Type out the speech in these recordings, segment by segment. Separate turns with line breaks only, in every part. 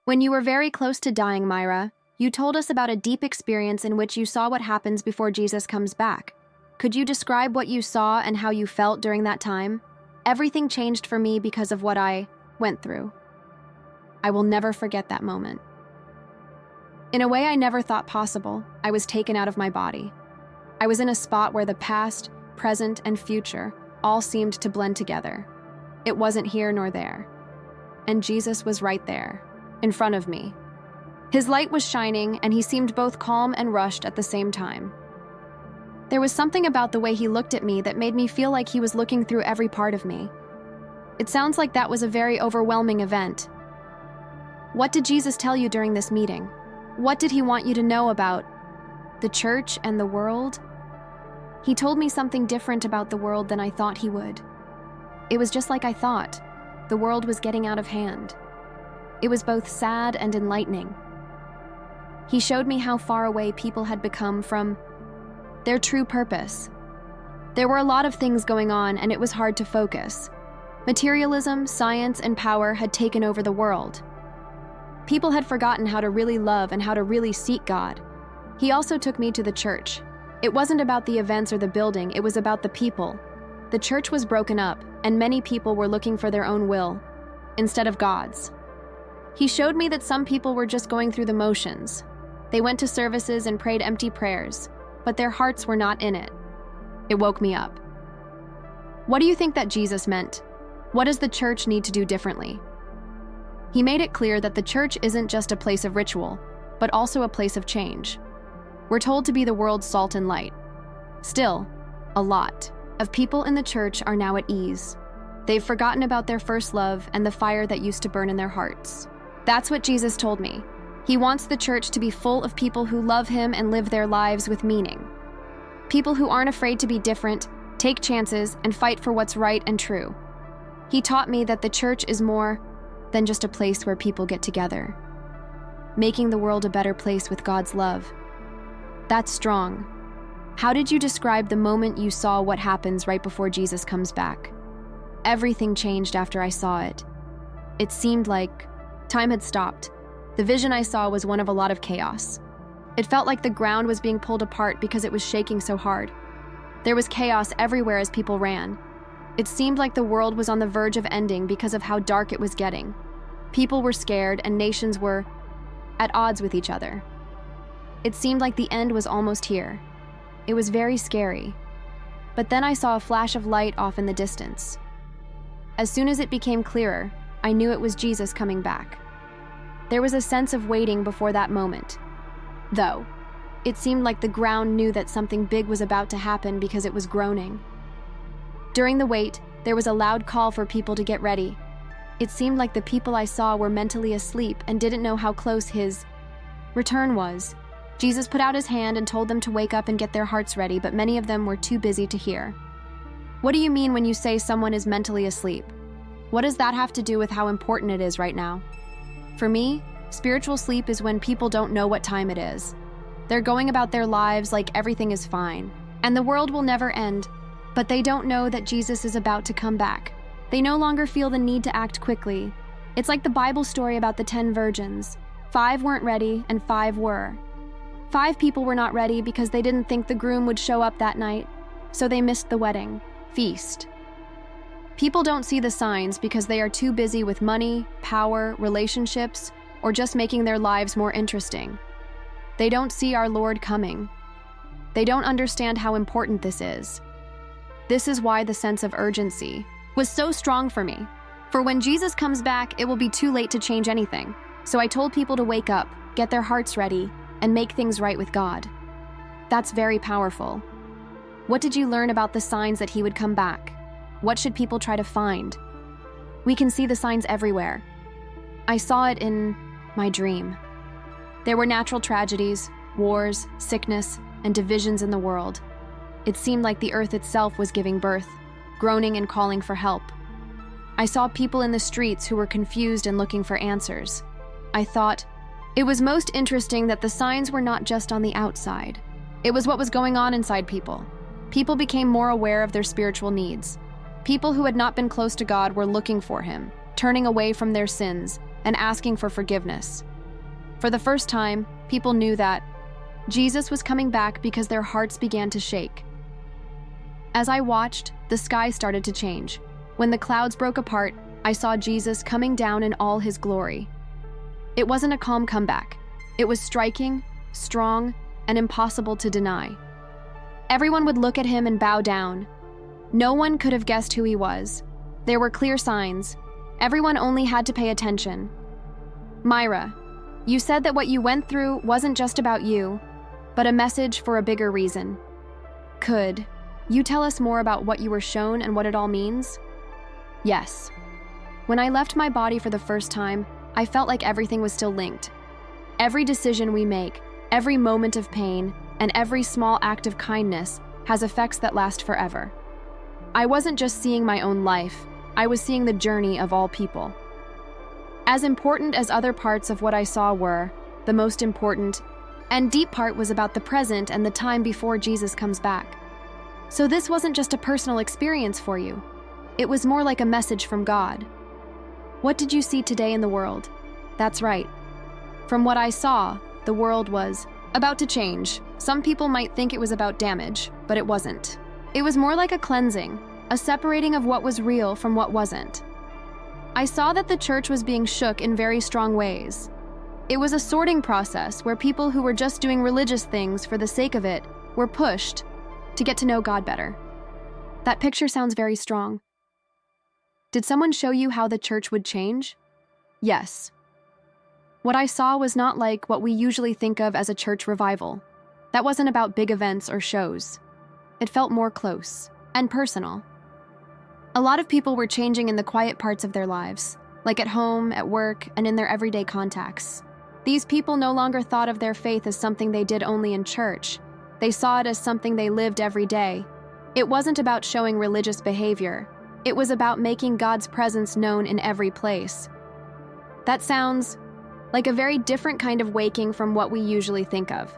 When you were very close to dying, Myra, you told us about a deep experience in which you saw what happens before Jesus comes back. Could you describe what you saw and how you felt during that time? Everything changed for me because of what I went through. I will never forget that moment. In a way I never thought possible, I was taken out of my body. I was in a spot where the past, present, and future all seemed to blend together. It wasn't here nor there. And Jesus was right there, in front of me. His light was shining, and he seemed both calm and rushed at the same time. There was something about the way he looked at me that made me feel like he was looking through every part of me. It sounds like that was a very overwhelming event. What did Jesus tell you during this meeting? What did he want you to know about the church and the world? He told me something different about the world than I thought he would. It was just like I thought. The world was getting out of hand. It was both sad and enlightening. He showed me how far away people had become from their true purpose. There were a lot of things going on, and it was hard to focus. Materialism, science, and power had taken over the world. People had forgotten how to really love and how to really seek God. He also took me to the church. It wasn't about the events or the building, it was about the people. The church was broken up, and many people were looking for their own will, instead of God's. He showed me that some people were just going through the motions. They went to services and prayed empty prayers, but their hearts were not in it. It woke me up. What do you think that Jesus meant? What does the church need to do differently? He made it clear that the church isn't just a place of ritual, but also a place of change. We're told to be the world's salt and light. Still, a lot of people in the church are now at ease. They've forgotten about their first love and the fire that used to burn in their hearts. That's what Jesus told me. He wants the church to be full of people who love him and live their lives with meaning. People who aren't afraid to be different, take chances, and fight for what's right and true. He taught me that the church is more than just a place where people get together, making the world a better place with God's love. That's strong. How did you describe the moment you saw what happens right before Jesus comes back? Everything changed after I saw it. It seemed like time had stopped. The vision I saw was one of a lot of chaos. It felt like the ground was being pulled apart because it was shaking so hard. There was chaos everywhere as people ran. It seemed like the world was on the verge of ending because of how dark it was getting. People were scared and nations were at odds with each other. It seemed like the end was almost here. It was very scary. But then I saw a flash of light off in the distance. As soon as it became clearer, I knew it was Jesus coming back. There was a sense of waiting before that moment. Though, it seemed like the ground knew that something big was about to happen because it was groaning. During the wait, there was a loud call for people to get ready. It seemed like the people I saw were mentally asleep and didn't know how close his return was. Jesus put out his hand and told them to wake up and get their hearts ready, but many of them were too busy to hear. What do you mean when you say someone is mentally asleep? What does that have to do with how important it is right now? For me, spiritual sleep is when people don't know what time it is. They're going about their lives like everything is fine, and the world will never end, but they don't know that Jesus is about to come back. They no longer feel the need to act quickly. It's like the Bible story about the 10 virgins. 5 weren't ready, and 5 were. 5 people were not ready because they didn't think the groom would show up that night, so they missed the wedding feast. People don't see the signs because they are too busy with money, power, relationships, or just making their lives more interesting. They don't see our Lord coming. They don't understand how important this is. This is why the sense of urgency was so strong for me. For when Jesus comes back, it will be too late to change anything. So I told people to wake up, get their hearts ready, and make things right with God. That's very powerful. What did you learn about the signs that he would come back? What should people try to find? We can see the signs everywhere. I saw it in my dream. There were natural tragedies, wars, sickness, and divisions in the world. It seemed like the earth itself was giving birth, groaning and calling for help. I saw people in the streets who were confused and looking for answers. I thought, it was most interesting that the signs were not just on the outside. It was what was going on inside people. People became more aware of their spiritual needs. People who had not been close to God were looking for him, turning away from their sins, and asking for forgiveness. For the first time, people knew that Jesus was coming back because their hearts began to shake. As I watched, the sky started to change. When the clouds broke apart, I saw Jesus coming down in all his glory. It wasn't a calm comeback. It was striking, strong, and impossible to deny. Everyone would look at him and bow down. No one could have guessed who he was. There were clear signs. Everyone only had to pay attention. Myra, you said that what you went through wasn't just about you, but a message for a bigger reason. Could you tell us more about what you were shown and what it all means? Yes. When I left my body for the first time, I felt like everything was still linked. Every decision we make, every moment of pain, and every small act of kindness has effects that last forever. I wasn't just seeing my own life, I was seeing the journey of all people. As important as other parts of what I saw were, the most important and deep part was about the present and the time before Jesus comes back. So this wasn't just a personal experience for you. It was more like a message from God. What did you see today in the world? That's right. From what I saw, the world was about to change. Some people might think it was about damage, but it wasn't. It was more like a cleansing, a separating of what was real from what wasn't. I saw that the church was being shook in very strong ways. It was a sorting process where people who were just doing religious things for the sake of it were pushed to get to know God better. That picture sounds very strong. Did someone show you how the church would change? Yes. What I saw was not like what we usually think of as a church revival. That wasn't about big events or shows. It felt more close and personal. A lot of people were changing in the quiet parts of their lives, like at home, at work, and in their everyday contacts. These people no longer thought of their faith as something they did only in church. They saw it as something they lived every day. It wasn't about showing religious behavior. It was about making God's presence known in every place. That sounds like a very different kind of waking from what we usually think of.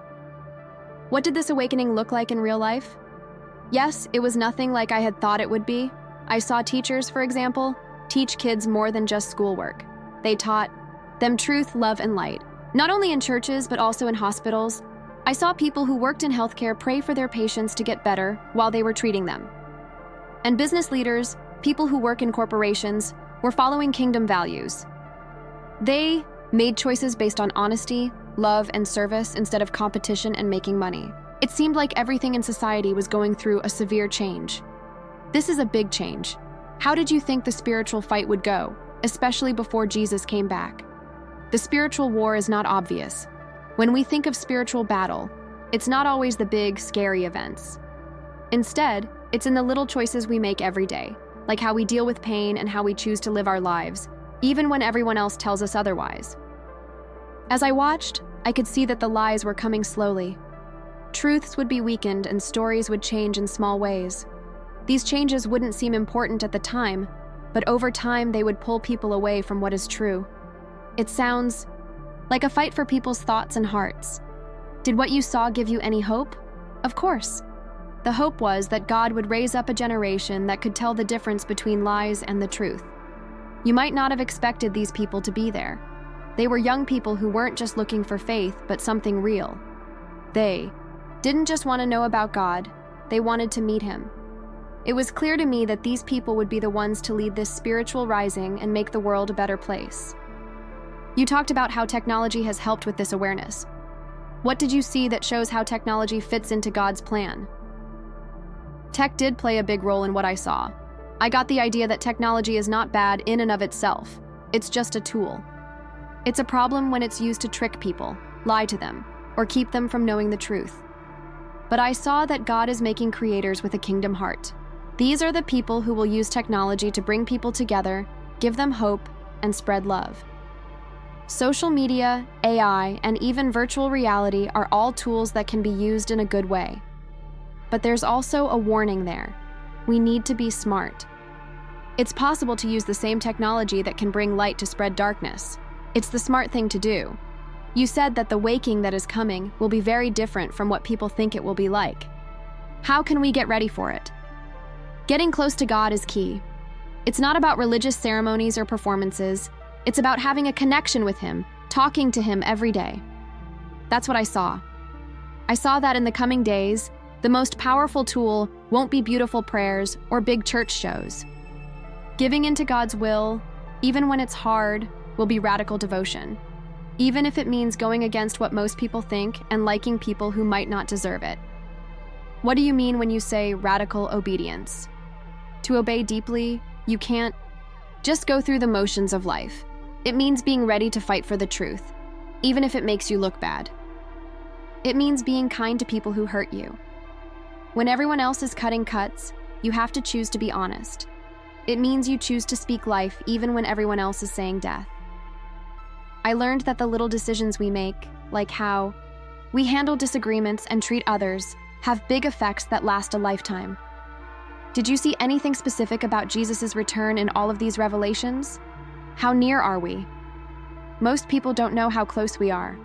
What did this awakening look like in real life? Yes, it was nothing like I had thought it would be. I saw teachers, for example, teach kids more than just schoolwork. They taught them truth, love, and light. Not only in churches, but also in hospitals. I saw people who worked in healthcare pray for their patients to get better while they were treating them. And business leaders, people who work in corporations, were following kingdom values. They made choices based on honesty, love, and service instead of competition and making money. It seemed like everything in society was going through a severe change. This is a big change. How did you think the spiritual fight would go, especially before Jesus came back? The spiritual war is not obvious. When we think of spiritual battle, it's not always the big, scary events. Instead, it's in the little choices we make every day, like how we deal with pain and how we choose to live our lives, even when everyone else tells us otherwise. As I watched, I could see that the lies were coming slowly. Truths would be weakened and stories would change in small ways. These changes wouldn't seem important at the time, but over time they would pull people away from what is true. It sounds like a fight for people's thoughts and hearts. Did what you saw give you any hope? Of course. The hope was that God would raise up a generation that could tell the difference between lies and the truth. You might not have expected these people to be there. They were young people who weren't just looking for faith, but something real. They didn't just want to know about God, they wanted to meet him. It was clear to me that these people would be the ones to lead this spiritual rising and make the world a better place. You talked about how technology has helped with this awareness. What did you see that shows how technology fits into God's plan? Tech did play a big role in what I saw. I got the idea that technology is not bad in and of itself. It's just a tool. It's a problem when it's used to trick people, lie to them, or keep them from knowing the truth. But I saw that God is making creators with a kingdom heart. These are the people who will use technology to bring people together, give them hope, and spread love. Social media, AI, and even virtual reality are all tools that can be used in a good way. But there's also a warning there. We need to be smart. It's possible to use the same technology that can bring light to spread darkness. It's the smart thing to do. You said that the waking that is coming will be very different from what people think it will be like. How can we get ready for it? Getting close to God is key. It's not about religious ceremonies or performances. It's about having a connection with Him, talking to Him every day. That's what I saw. I saw that in the coming days, the most powerful tool won't be beautiful prayers or big church shows. Giving into God's will, even when it's hard, will be radical devotion, even if it means going against what most people think and liking people who might not deserve it. What do you mean when you say radical obedience? To obey deeply, you can't just go through the motions of life. It means being ready to fight for the truth, even if it makes you look bad. It means being kind to people who hurt you. When everyone else is cutting cuts, you have to choose to be honest. It means you choose to speak life even when everyone else is saying death. I learned that the little decisions we make, like how we handle disagreements and treat others, have big effects that last a lifetime. Did you see anything specific about Jesus' return in all of these revelations? How near are we? Most people don't know how close we are.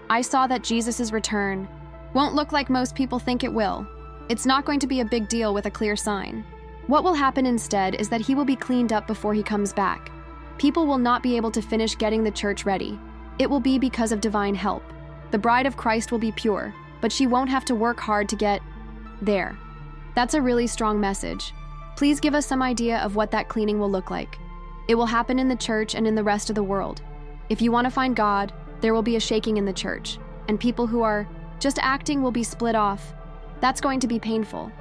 I saw that Jesus' return won't look like most people think it will. It's not going to be a big deal with a clear sign. What will happen instead is that He will be cleaned up before He comes back. People will not be able to finish getting the church ready. It will be because of divine help. The bride of Christ will be pure, but she won't have to work hard to get there. That's a really strong message. Please give us some idea of what that cleaning will look like. It will happen in the church and in the rest of the world. If you want to find God, there will be a shaking in the church, and people who are just acting will be split off. That's going to be painful.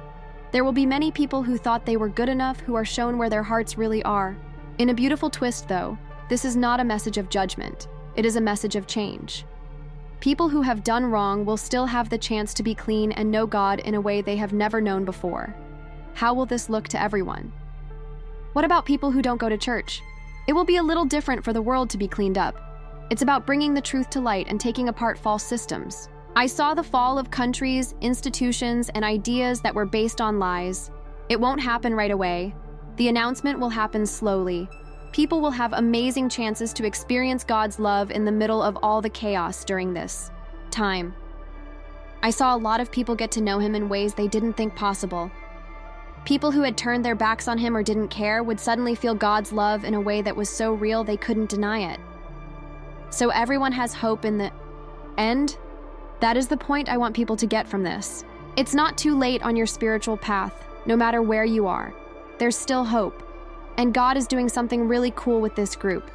There will be many people who thought they were good enough who are shown where their hearts really are. In a beautiful twist, though, this is not a message of judgment. It is a message of change. People who have done wrong will still have the chance to be clean and know God in a way they have never known before. How will this look to everyone? What about people who don't go to church? It will be a little different for the world to be cleaned up. It's about bringing the truth to light and taking apart false systems. I saw the fall of countries, institutions, and ideas that were based on lies. It won't happen right away. The announcement will happen slowly. People will have amazing chances to experience God's love in the middle of all the chaos during this time. I saw a lot of people get to know Him in ways they didn't think possible. People who had turned their backs on Him or didn't care would suddenly feel God's love in a way that was so real they couldn't deny it. So everyone has hope in the end? That is the point I want people to get from this. It's not too late on your spiritual path, no matter where you are. There's still hope. And God is doing something really cool with this group.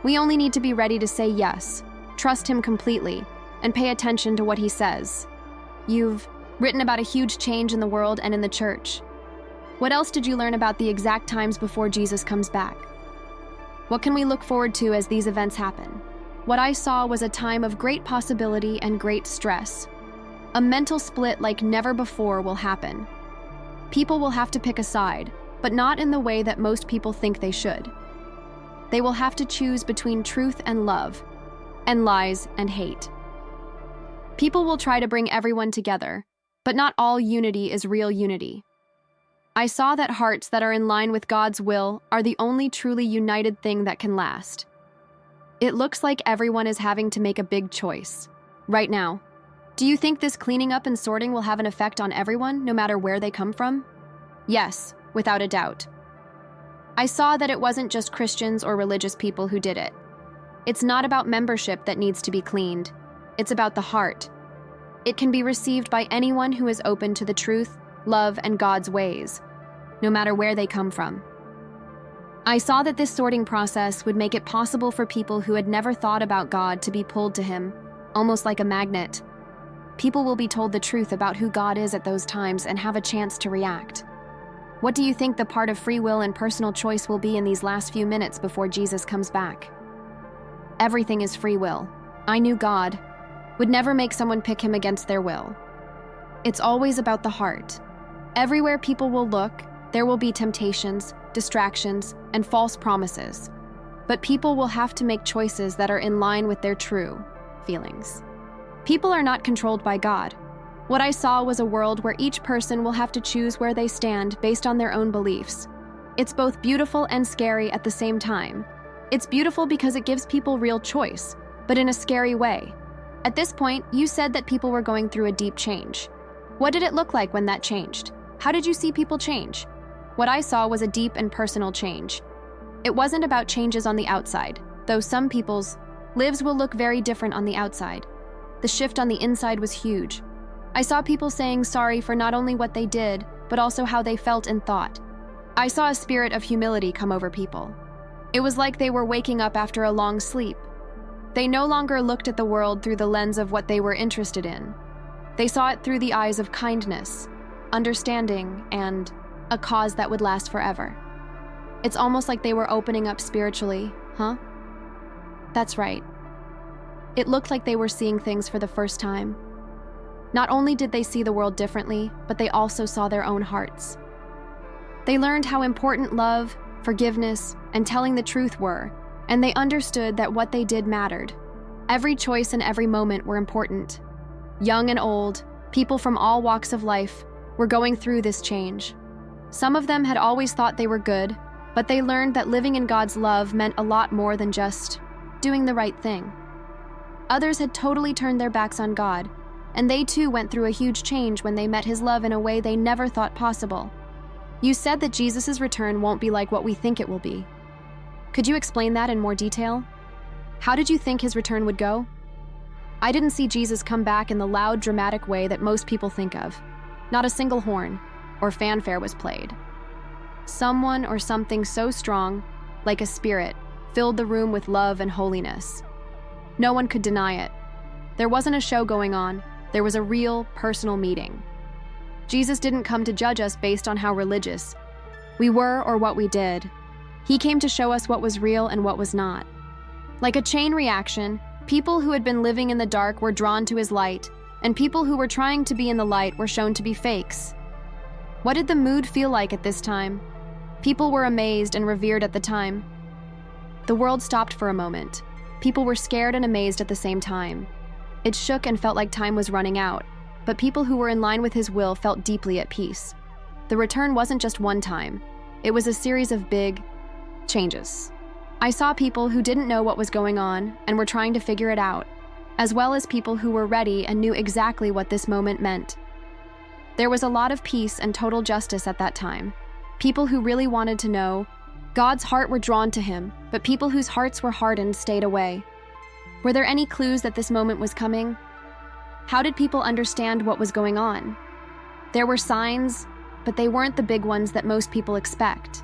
We only need to be ready to say yes, trust Him completely, and pay attention to what He says. You've written about a huge change in the world and in the church. What else did you learn about the exact times before Jesus comes back? What can we look forward to as these events happen? What I saw was a time of great possibility and great stress. A mental split like never before will happen. People will have to pick a side, but not in the way that most people think they should. They will have to choose between truth and love, and lies and hate. People will try to bring everyone together, but not all unity is real unity. I saw that hearts that are in line with God's will are the only truly united thing that can last. It looks like everyone is having to make a big choice. Right now, do you think this cleaning up and sorting will have an effect on everyone, no matter where they come from? Yes, without a doubt. I saw that it wasn't just Christians or religious people who did it. It's not about membership that needs to be cleaned. It's about the heart. It can be received by anyone who is open to the truth, love, and God's ways, no matter where they come from. I saw that this sorting process would make it possible for people who had never thought about God to be pulled to Him, almost like a magnet. People will be told the truth about who God is at those times and have a chance to react. What do you think the part of free will and personal choice will be in these last few minutes before Jesus comes back? Everything is free will. I knew God would never make someone pick Him against their will. It's always about the heart. Everywhere people will look, there will be temptations, distractions, and false promises. But people will have to make choices that are in line with their true feelings. People are not controlled by God. What I saw was a world where each person will have to choose where they stand based on their own beliefs. It's both beautiful and scary at the same time. It's beautiful because it gives people real choice, but in a scary way. At this point, you said that people were going through a deep change. What did it look like when that changed? How did you see people change? What I saw was a deep and personal change. It wasn't about changes on the outside. though some people's lives will look very different on the outside. The shift on the inside was huge. I saw people saying sorry for not only what they did, but also how they felt and thought. I saw a spirit of humility come over people. It was like they were waking up after a long sleep. They no longer looked at the world through the lens of what they were interested in. They saw it through the eyes of kindness, understanding, and a cause that would last forever. It's almost like they were opening up spiritually, huh? That's right. It looked like they were seeing things for the first time. Not only did they see the world differently, but they also saw their own hearts. They learned how important love, forgiveness, and telling the truth were, and they understood that what they did mattered. Every choice and every moment were important. Young and old, people from all walks of life were going through this change. Some of them had always thought they were good, but they learned that living in God's love meant a lot more than just doing the right thing. Others had totally turned their backs on God, and they too went through a huge change when they met His love in a way they never thought possible. You said that Jesus' return won't be like what we think it will be. Could you explain that in more detail? How did you think His return would go? I didn't see Jesus come back in the loud, dramatic way that most people think of. Not a single horn or fanfare was played. Someone or something so strong, like a spirit, filled the room with love and holiness. No one could deny it. There wasn't a show going on. There was a real, personal meeting. Jesus didn't come to judge us based on how religious we were or what we did. He came to show us what was real and what was not. Like a chain reaction, people who had been living in the dark were drawn to His light, and people who were trying to be in the light were shown to be fakes. What did the mood feel like at this time? People were amazed and revered at the time. The world stopped for a moment. People were scared and amazed at the same time. It shook and felt like time was running out, but people who were in line with His will felt deeply at peace. The return wasn't just one time. It was a series of big changes. I saw people who didn't know what was going on and were trying to figure it out, as well as people who were ready and knew exactly what this moment meant. There was a lot of peace and total justice at that time. People who really wanted to know God's heart were drawn to Him, but people whose hearts were hardened stayed away. Were there any clues that this moment was coming? How did people understand what was going on? There were signs, but they weren't the big ones that most people expect.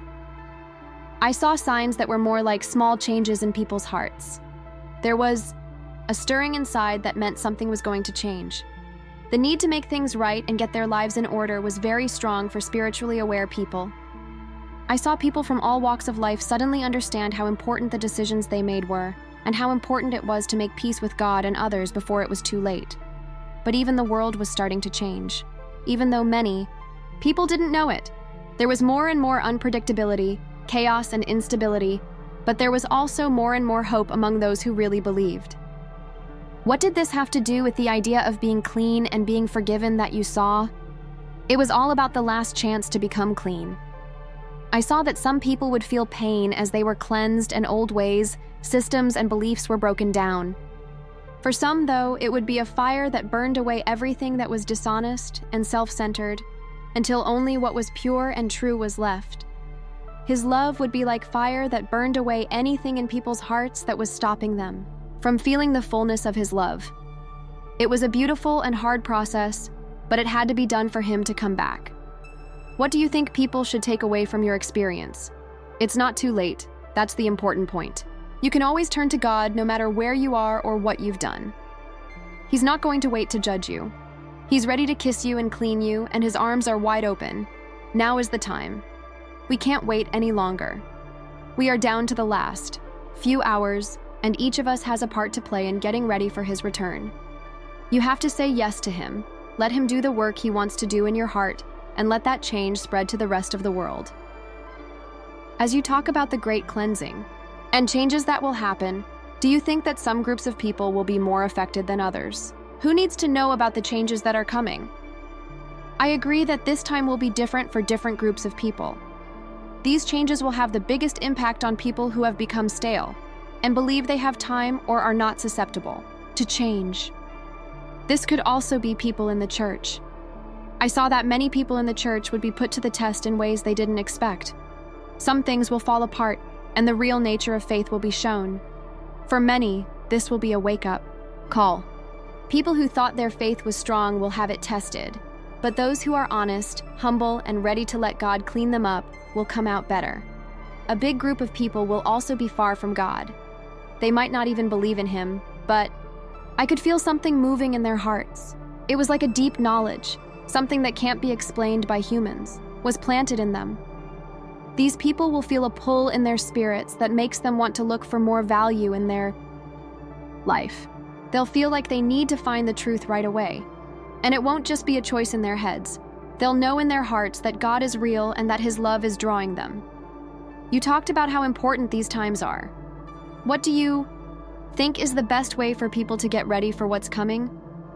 I saw signs that were more like small changes in people's hearts. There was a stirring inside that meant something was going to change. The need to make things right and get their lives in order was very strong for spiritually aware people. I saw people from all walks of life suddenly understand how important the decisions they made were, and how important it was to make peace with God and others before it was too late. But even the world was starting to change. Even though many people didn't know it. There was more and more unpredictability, chaos and instability, but there was also more and more hope among those who really believed. What did this have to do with the idea of being clean and being forgiven that you saw? It was all about the last chance to become clean. I saw that some people would feel pain as they were cleansed and old ways, systems and beliefs were broken down. For some, though, it would be a fire that burned away everything that was dishonest and self-centered, until only what was pure and true was left. His love would be like fire that burned away anything in people's hearts that was stopping them from feeling the fullness of His love. It was a beautiful and hard process, but it had to be done for Him to come back. What do you think people should take away from your experience? It's not too late. That's the important point. You can always turn to God no matter where you are or what you've done. He's not going to wait to judge you. He's ready to kiss you and clean you, and His arms are wide open. Now is the time. We can't wait any longer. We are down to the last few hours, and each of us has a part to play in getting ready for His return. You have to say yes to Him. Let Him do the work He wants to do in your heart, and let that change spread to the rest of the world. As you talk about the great cleansing and changes that will happen, do you think that some groups of people will be more affected than others? Who needs to know about the changes that are coming? I agree that this time will be different for different groups of people. These changes will have the biggest impact on people who have become stale and believe they have time or are not susceptible to change. This could also be people in the church. I saw that many people in the church would be put to the test in ways they didn't expect. Some things will fall apart, and the real nature of faith will be shown. For many, this will be a wake-up call. People who thought their faith was strong will have it tested, but those who are honest, humble, and ready to let God clean them up will come out better. A big group of people will also be far from God. They might not even believe in Him, but I could feel something moving in their hearts. It was like a deep knowledge, something that can't be explained by humans, was planted in them. These people will feel a pull in their spirits that makes them want to look for more value in their life. They'll feel like they need to find the truth right away. And it won't just be a choice in their heads. They'll know in their hearts that God is real and that His love is drawing them. You talked about how important these times are. What do you think is the best way for people to get ready for what's coming?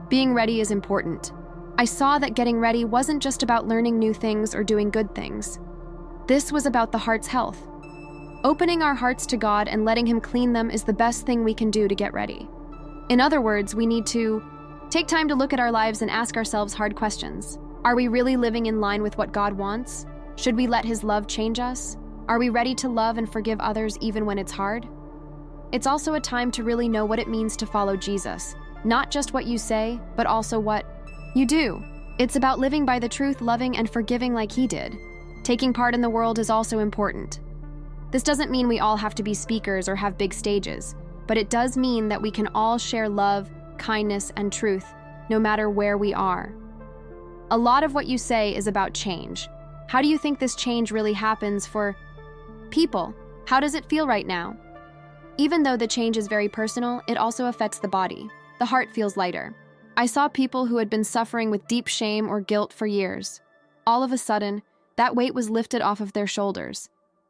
Being ready is important. I saw that getting ready wasn't just about learning new things or doing good things. This was about the heart's health. Opening our hearts to God and letting Him clean them is the best thing we can do to get ready. In other words, we need to take time to look at our lives and ask ourselves hard questions. Are we really living in line with what God wants? Should we let His love change us? Are we ready to love and forgive others even when it's hard? It's also a time to really know what it means to follow Jesus. Not just what you say, but also what you do. It's about living by the truth, loving and forgiving like He did. Taking part in the world is also important. This doesn't mean we all have to be speakers or have big stages, but it does mean that we can all share love, kindness, and truth, no matter where we are. A lot of what you say is about change. How do you think this change really happens for people? How does it feel right now? Even though the change is very personal, it also affects the body. The heart feels lighter. I saw people who had been suffering with deep shame or guilt for years. All of a sudden, that weight was lifted off of their shoulders.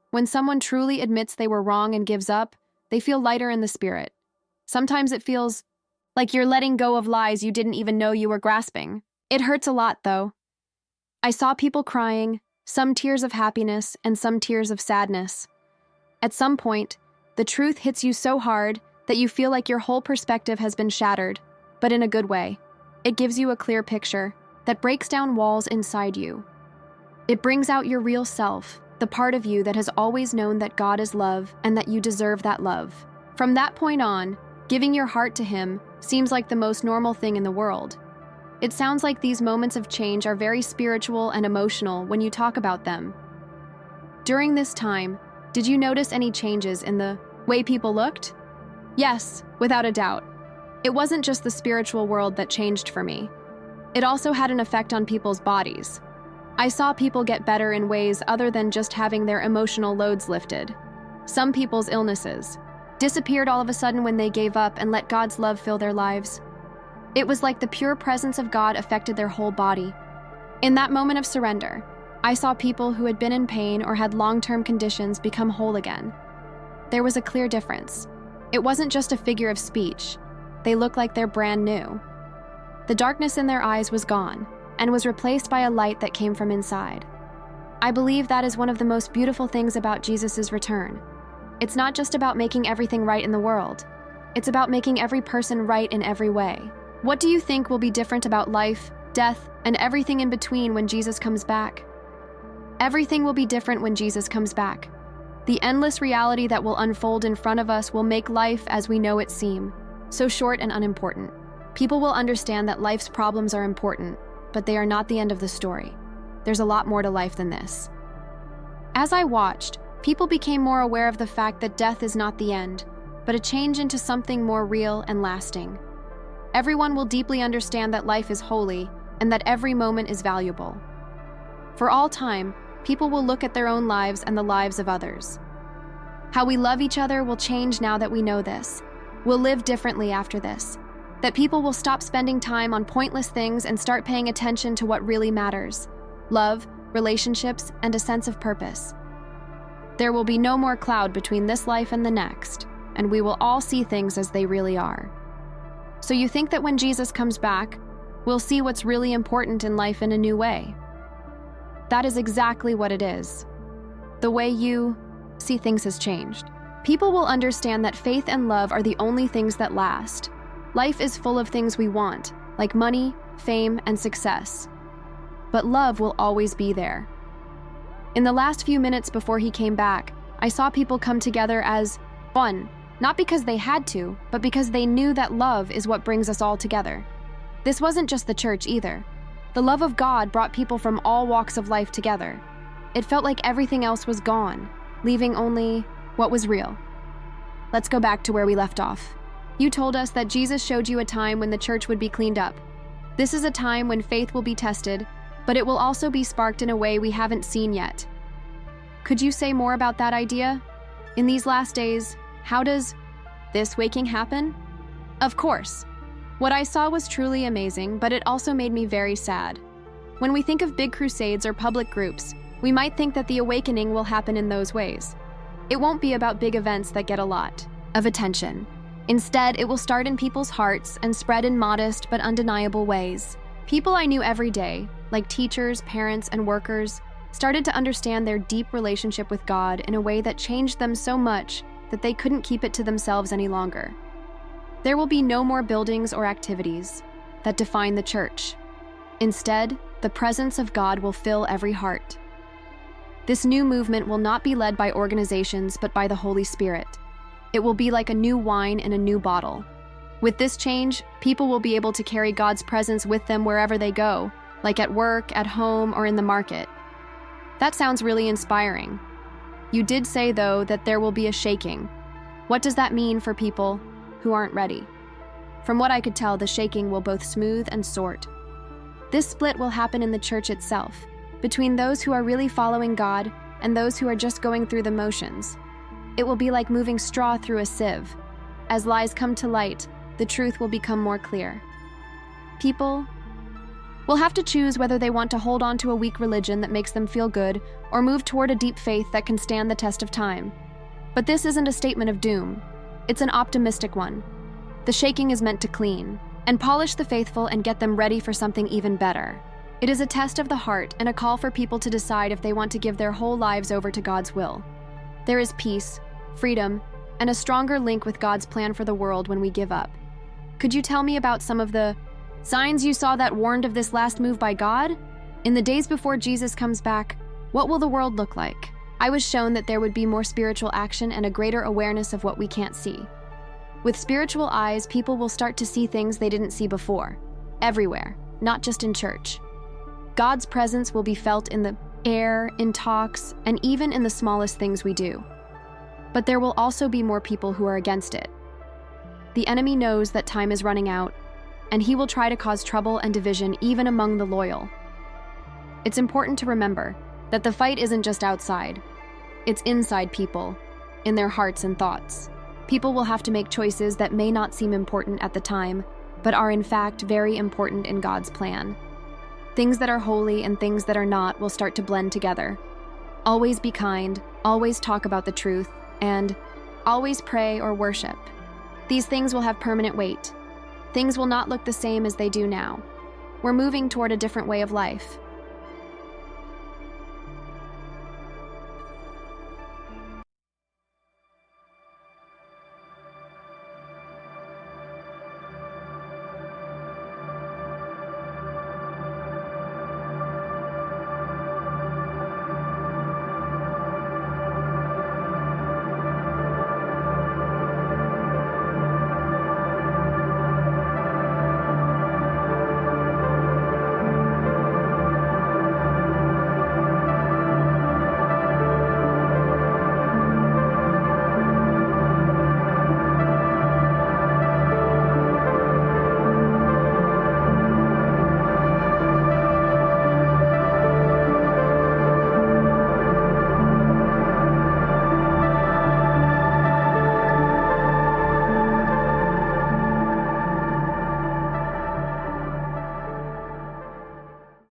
When someone truly admits they were wrong and gives up, they feel lighter in the spirit. Sometimes it feels like you're letting go of lies you didn't even know you were grasping. It hurts a lot, though. I saw people crying, some tears of happiness and some tears of sadness. At some point, the truth hits you so hard that you feel like your whole perspective has been shattered, but in a good way. It gives you a clear picture that breaks down walls inside you. It brings out your real self, the part of you that has always known that God is love and that you deserve that love. From that point on, giving your heart to Him seems like the most normal thing in the world. It sounds like these moments of change are very spiritual and emotional when you talk about them. During this time, did you notice any changes in the way people looked? Yes, without a doubt. It wasn't just the spiritual world that changed for me. It also had an effect on people's bodies. I saw people get better in ways other than just having their emotional loads lifted. Some people's illnesses disappeared all of a sudden when they gave up and let God's love fill their lives. It was like the pure presence of God affected their whole body. In that moment of surrender, I saw people who had been in pain or had long-term conditions become whole again. There was a clear difference. It wasn't just a figure of speech. They looked like they're brand new. The darkness in their eyes was gone and was replaced by a light that came from inside. I believe that is one of the most beautiful things about Jesus' return. It's not just about making everything right in the world. It's about making every person right in every way. What do you think will be different about life, death, and everything in between when Jesus comes back? Everything will be different when Jesus comes back. The endless reality that will unfold in front of us will make life as we know it seem so short and unimportant. People will understand that life's problems are important, but they are not the end of the story. There's a lot more to life than this. As I watched, people became more aware of the fact that death is not the end, but a change into something more real and lasting. Everyone will deeply understand that life is holy and that every moment is valuable. For all time, people will look at their own lives and the lives of others. How we love each other will change now that we know this. We'll live differently after this. That people will stop spending time on pointless things and start paying attention to what really matters: love, relationships, and a sense of purpose. There will be no more cloud between this life and the next, and we will all see things as they really are. So you think that when Jesus comes back, we'll see what's really important in life in a new way? That is exactly what it is. The way you see things has changed. People will understand that faith and love are the only things that last. Life is full of things we want, like money, fame, and success. But love will always be there. In the last few minutes before He came back, I saw people come together as one. Not because they had to, but because they knew that love is what brings us all together. This wasn't just the church either. The love of God brought people from all walks of life together. It felt like everything else was gone, leaving only what was real. Let's go back to where we left off. You told us that Jesus showed you a time when the church would be cleaned up. This is a time when faith will be tested, but it will also be sparked in a way we haven't seen yet. Could you say more about that idea? In these last days, how does this waking happen? Of course. What I saw was truly amazing, but it also made me very sad. When we think of big crusades or public groups, we might think that the awakening will happen in those ways. It won't be about big events that get a lot of attention. Instead, it will start in people's hearts and spread in modest but undeniable ways. People I knew every day, like teachers, parents, and workers, started to understand their deep relationship with God in a way that changed them so much that they couldn't keep it to themselves any longer. There will be no more buildings or activities that define the church. Instead, the presence of God will fill every heart. This new movement will not be led by organizations, but by the Holy Spirit. It will be like a new wine in a new bottle. With this change, people will be able to carry God's presence with them wherever they go, like at work, at home, or in the market. That sounds really inspiring. You did say, though, that there will be a shaking. What does that mean for people who aren't ready? From what I could tell, the shaking will both smooth and sort. This split will happen in the church itself, between those who are really following God and those who are just going through the motions. It will be like moving straw through a sieve. As lies come to light, the truth will become more clear. People will have to choose whether they want to hold on to a weak religion that makes them feel good or move toward a deep faith that can stand the test of time. But this isn't a statement of doom. It's an optimistic one. The shaking is meant to clean and polish the faithful and get them ready for something even better. It is a test of the heart and a call for people to decide if they want to give their whole lives over to God's will. There is peace, freedom, and a stronger link with God's plan for the world when we give up. Could you tell me about some of the signs you saw that warned of this last move by God? In the days before Jesus comes back, what will the world look like? I was shown that there would be more spiritual action and a greater awareness of what we can't see. With spiritual eyes, people will start to see things they didn't see before, everywhere, not just in church. God's presence will be felt in the air, in talks, and even in the smallest things we do. But there will also be more people who are against it. The enemy knows that time is running out, and he will try to cause trouble and division even among the loyal. It's important to remember that the fight isn't just outside. It's inside people, in their hearts and thoughts. People will have to make choices that may not seem important at the time, but are in fact very important in God's plan. Things that are holy and things that are not will start to blend together. Always be kind, always talk about the truth, and always pray or worship. These things will have permanent weight. Things will not look the same as they do now. We're moving toward a different way of life.